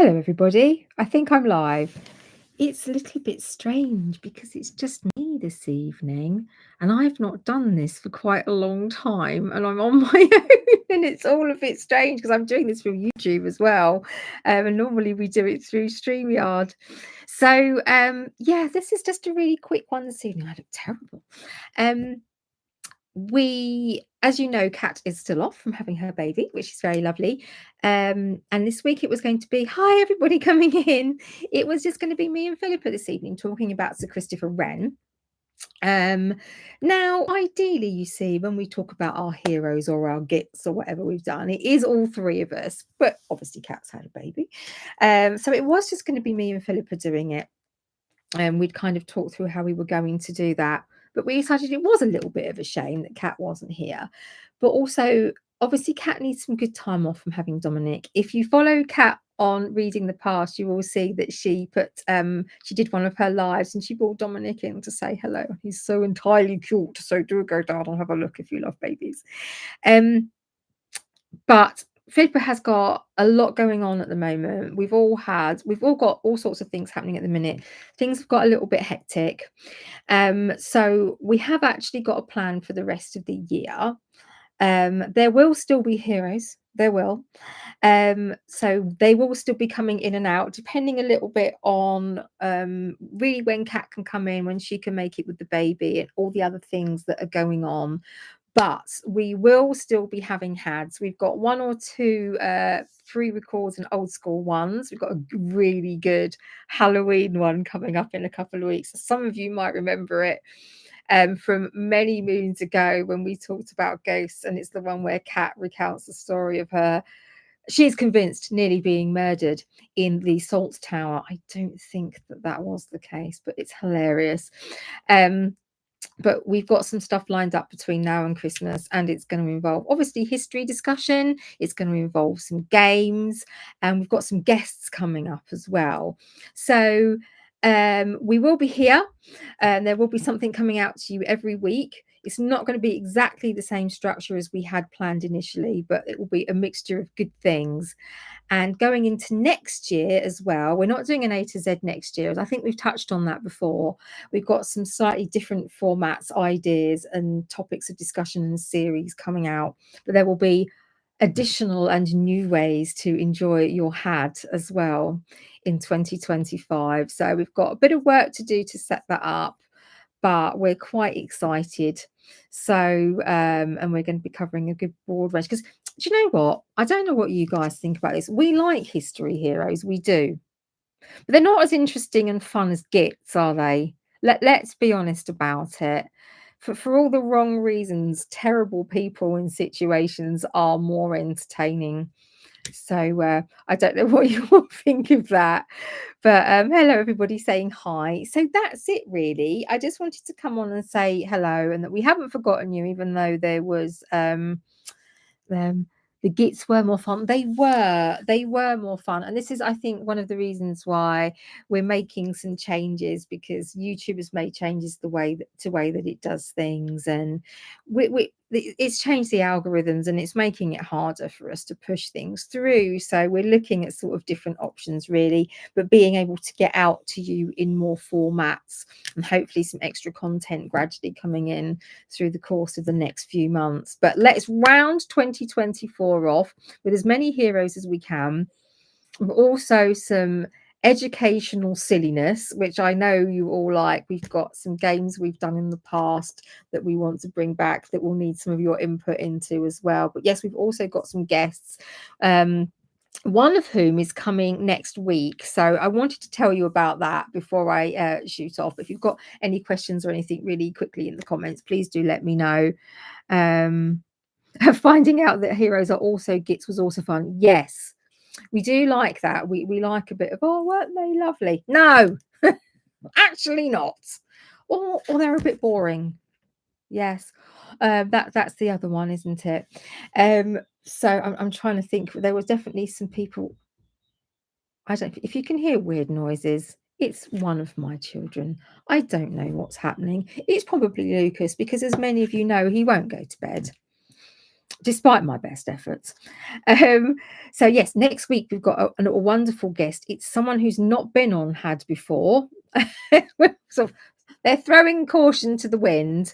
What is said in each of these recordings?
Hello, everybody. I think I'm live. It's a little bit strange because it's just me this evening, and I've not done this for quite a long time, and I'm on my own, and it's all a bit strange because I'm doing this from YouTube as well, and normally we do it through StreamYard. So, yeah, this is just a really quick one this evening. I look terrible. Um, as you know, Kat is still off from having her baby, which is very lovely. And this week it was going to be, hi everybody coming in. It was just going to be me and Philippa this evening talking about Sir Christopher Wren. Now, ideally, you see, when we talk about our heroes or our gits or whatever we've done, it is all three of us, but obviously Kat's had a baby. So it was just going to be me and Philippa doing it. And we'd kind of talk through how we were going to do that. But we decided it was a little bit of a shame that Kat wasn't here. But also, obviously, Kat needs some good time off from having Dominic. If you follow Kat on Reading the Past, you will see that she did one of her lives and she brought Dominic in to say hello. He's so entirely cute. So do go down and have a look if you love babies. But Philippa has got a lot going on at the moment. We've all got all sorts of things happening at the minute. Things have got a little bit hectic. So we have actually got a plan for the rest of the year. There will still be heroes. There will. So they will still be coming in and out, depending a little bit on really when Kat can come in, when she can make it with the baby, and all the other things that are going on. But we will still be having hads. We've got one or two pre-records and old school ones. We've got a really good Halloween one coming up in a couple of weeks. Some of you might remember it from many moons ago when we talked about ghosts, and it's the one where Kat recounts the story of her. She's convinced nearly being murdered in the Salt Tower. I don't think that was the case, but it's hilarious. But we've got some stuff lined up between now and Christmas, and it's going to involve obviously history discussion. It's going to involve some games, and we've got some guests coming up as well. So we will be here, and there will be something coming out to you every week. It's not going to be exactly the same structure as we had planned initially, but it will be a mixture of good things. And going into next year as well, we're not doing an A to Z next year. I think we've touched on that before. We've got some slightly different formats, ideas, and topics of discussion and series coming out. But there will be additional and new ways to enjoy your had as well in 2025. So we've got a bit of work to do to set that up, but we're quite excited. So, and we're going to be covering a good broad range because do you know what? I don't know what you guys think about this. We like history heroes, we do, but they're not as interesting and fun as gits, are they? Let's be honest about it. For all the wrong reasons, terrible people in situations are more entertaining. So I don't know what you all think of that. But hello, everybody saying hi. So that's it, really. I just wanted to come on and say hello and that we haven't forgotten you, even though there was the gits were more fun. They were more fun, and this is, I think, one of the reasons why we're making some changes, because YouTube has made changes the way that it does things, and it's changed the algorithms, and it's making it harder for us to push things through. So we're looking at sort of different options, really, but being able to get out to you in more formats, and hopefully some extra content gradually coming in through the course of the next few months. But let's round 2024 off with as many heroes as we can, but also some educational silliness, which I know you all like. We've got some games we've done in the past that we want to bring back that we'll need some of your input into as well. But yes, we've also got some guests, one of whom is coming next week. So I wanted to tell you about that before I shoot off. If you've got any questions or anything really quickly in the comments, please do let me know. Finding out that heroes are also gits was also fun. Yes, we do like that. We like a bit of, oh, weren't they lovely? No, actually not. Or they're a bit boring. Yes, that's the other one, isn't it? So I'm trying to think. There was definitely some people. I don't. If you can hear weird noises, it's one of my children. I don't know what's happening. It's probably Lucas, because as many of you know, he won't go to bed. despite my best efforts. Um, so yes, next week we've got a wonderful guest. It's someone who's not been on Had before. So they're throwing caution to the wind.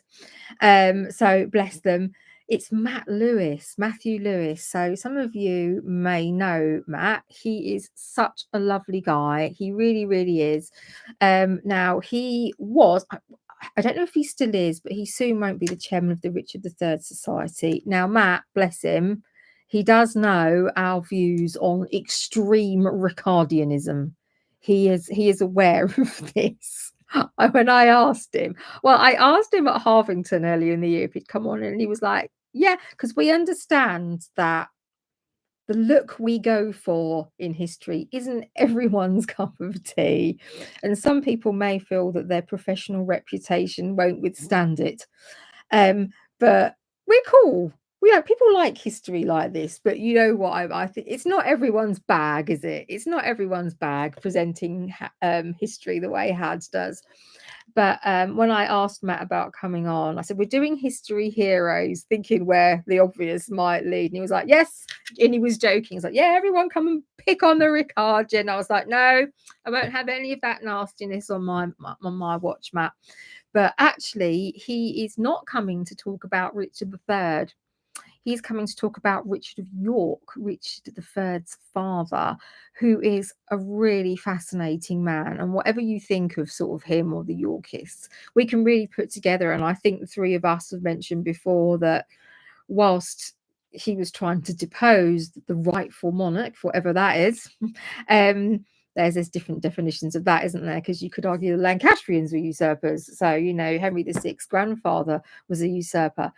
So bless them. It's Matthew Lewis. So some of you may know Matt. He is such a lovely guy. He really, really is. Now he was. I don't know if he still is, but he soon won't be the chairman of the Richard III Society. Now, Matt, bless him, he does know our views on extreme Ricardianism. He is aware of this. When I asked him, well, I asked him at Harvington earlier in the year if he'd come on, and he was like, "Yeah," because we understand that the look we go for in history isn't everyone's cup of tea, and some people may feel that their professional reputation won't withstand it. But we're cool. People like history like this, but you know what? I think it's not everyone's bag, is it? It's not everyone's bag presenting history the way Had does. But when I asked Matt about coming on, I said, we're doing history heroes, thinking where the obvious might lead. And he was like, yes. And he was joking. He's like, yeah, everyone come and pick on the Ricardian. And I was like, no, I won't have any of that nastiness on my watch, Matt. But actually, he is not coming to talk about Richard III. He's coming to talk about Richard of York, Richard III's father, who is a really fascinating man. And whatever you think of sort of him or the Yorkists, we can really put together. And I think the three of us have mentioned before that whilst he was trying to depose the rightful monarch, whatever that is, there's different definitions of that, isn't there? Because you could argue the Lancastrians were usurpers. So, Henry VI's grandfather was a usurper.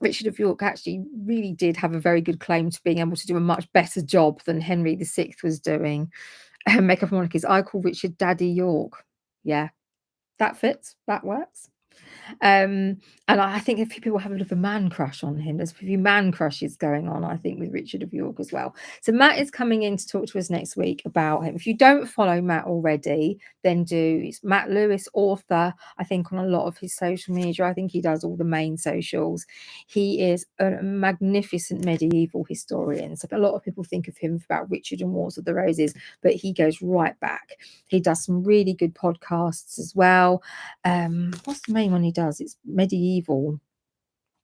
Richard of York actually really did have a very good claim to being able to do a much better job than Henry VI was doing. Makeup monarchies. I call Richard Daddy York. Yeah, that fits. That works. And I think a few people have a bit of a man crush on him. There's a few man crushes going on, I think, with Richard of York as well. So Matt is coming in to talk to us next week about him. If you don't follow Matt already, then do. It's Matt Lewis, author, I think, on a lot of his social media. I think he does all the main socials. He is a magnificent medieval historian. So a lot of people think of him about Richard and Wars of the Roses, but he goes right back. He does some really good podcasts as well. What's the main one he does? It's medieval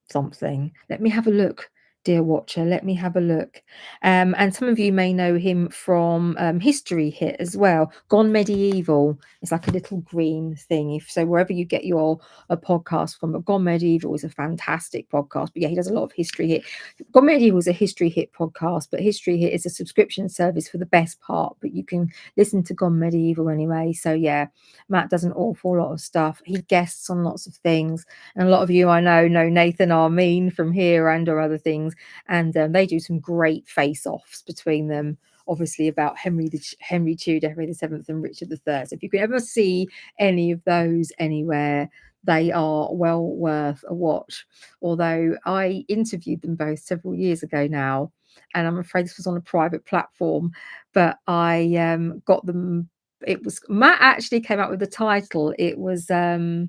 something. Let me have a look, dear watcher. Let me have a look. And some of you may know him from History Hit as well. Gone Medieval. It's like a little green thing. So wherever you get your podcast from, but Gone Medieval is a fantastic podcast. But yeah, he does a lot of History Hit. Gone Medieval is a History Hit podcast, but History Hit is a subscription service for the best part. But you can listen to Gone Medieval anyway. So yeah, Matt does an awful lot of stuff. He guests on lots of things. And a lot of you I know Nathan Armin from here and or other things, and they do some great face-offs between them, obviously about Henry Tudor, Henry VII, and Richard III. So if you can ever see any of those anywhere, they are well worth a watch. Although I interviewed them both several years ago now, and I'm afraid this was on a private platform, but I got them. It was Matt actually came up with the title. It was oh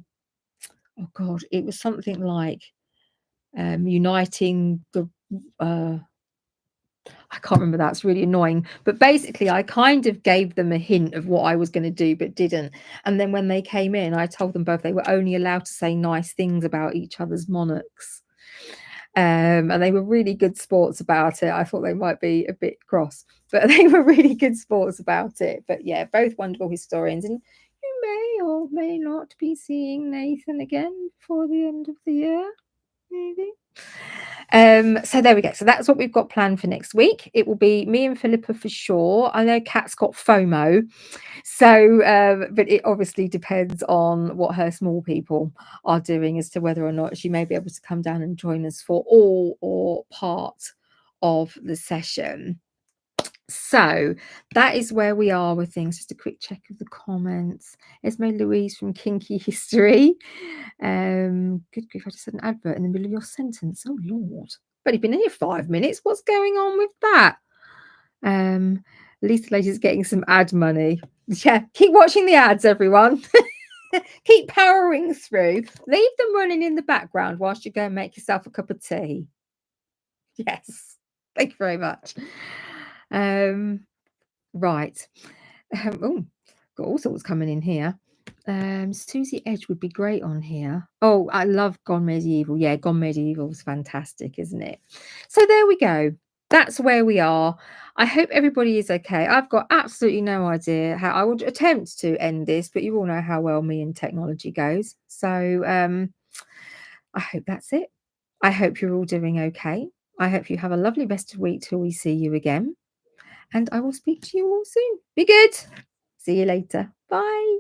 God, it was something like uniting the I can't remember. That's really annoying. But basically, I kind of gave them a hint of what I was going to do, but didn't. And then when they came in, I told them both they were only allowed to say nice things about each other's monarchs. And they were really good sports about it. I thought they might be a bit cross, but they were really good sports about it. But yeah, both wonderful historians. And you may or may not be seeing Nathan again before the end of the year, maybe. So there we go. So that's what we've got planned for next week. It will be me and Philippa for sure. I know Kat's got FOMO, so but it obviously depends on what her small people are doing as to whether or not she may be able to come down and join us for all or part of the session. So that is where we are with things. Just a quick check of the comments. Esme Louise from Kinky History. Good grief, I just had an advert in the middle of your sentence. Oh Lord. But you've been here 5 minutes. What's going on with that? Lisa Lady's getting some ad money. Yeah, keep watching the ads, everyone. Keep powering through. Leave them running in the background whilst you go and make yourself a cup of tea. Yes. Thank you very much. Um, right. Oh, got all sorts coming in here. Susie Edge would be great on here. Oh, I love Gone Medieval. Yeah, Gone Medieval is fantastic, isn't it? So there we go. That's where we are. I hope everybody is okay. I've got absolutely no idea how I would attempt to end this, but you all know how well me and technology goes. So I hope that's it. I hope you're all doing okay. I hope you have a lovely rest of the week till we see you again. And I will speak to you all soon. Be good. See you later. Bye.